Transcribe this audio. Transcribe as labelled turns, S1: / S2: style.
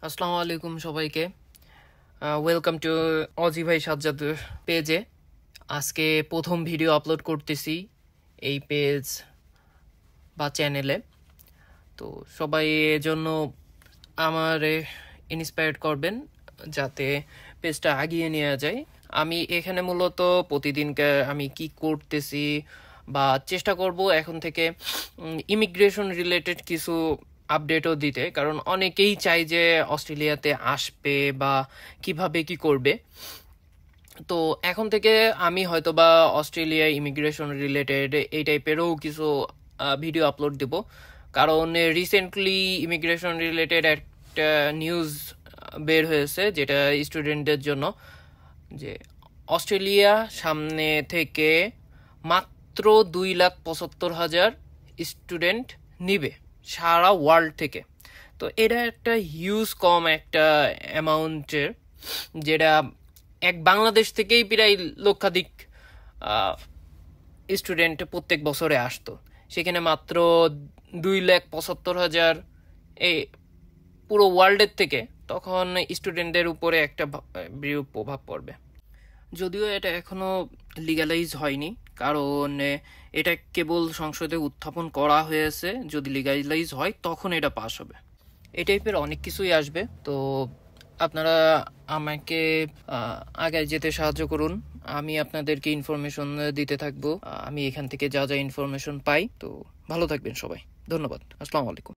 S1: আসসালামু আলাইকুম সবাইকে। ওয়েলকাম টু অজি ভাই সাজ্জাদের পেজে। আজকে প্রথম ভিডিও আপলোড করতেছি এই পেজ বা চ্যানেলে। তো সবাই এজন্য আমার ইন্সপায়ার্ড করবেন যাতে পেজটা আগিয়ে নেওয়া যায়। আমি এখানে মূলত প্রতিদিনকে আমি কি করতেছি বা চেষ্টা করব এখন থেকে ইমিগ্রেশন রিলেটেড কিছু আপডেটও দিতে, কারণ অনেকেই চাই যে অস্ট্রেলিয়াতে আসবে বা কিভাবে কি করবে। তো এখন থেকে আমি হয়তো বা অস্ট্রেলিয়া ইমিগ্রেশন রিলেটেড এই টাইপেরও কিছু ভিডিও আপলোড দেব, কারণ রিসেন্টলি ইমিগ্রেশন রিলেটেড একটা নিউজ বের হয়েছে যেটা স্টুডেন্টদের জন্য, যে অস্ট্রেলিয়া সামনে থেকে মাত্র 2,75,000 স্টুডেন্ট নিবে সারা ওয়ার্ল্ড থেকে। তো এটা একটা হিউজ কম একটা অ্যামাউন্টের, যেটা এক বাংলাদেশ থেকেই প্রায় লক্ষাধিক স্টুডেন্ট প্রত্যেক বছরে আসতো, সেখানে মাত্র 2,75,000 এই পুরো ওয়ার্ল্ডের থেকে, তখন স্টুডেন্টদের উপরে একটা বিরূপ প্রভাব পড়বে। যদিও এটা এখনো লিগ্যালাইজ হয়নি, কারণ এটা কেবল সংসদে উত্থাপন করা হয়েছে। যদি লিগ্যালাইজ হয় তখন এটা পাস হবে। এই টাইপের অনেক কিছুই আসবে। তো আপনারা আমাকে আগায় যেতে সাহায্য করুন, আমি আপনাদেরকে ইনফরমেশন দিতে থাকবো। আমি এখান থেকে যা যা ইনফরমেশন পাই। তো ভালো থাকবেন সবাই, ধন্যবাদ, আসসালামু আলাইকুম।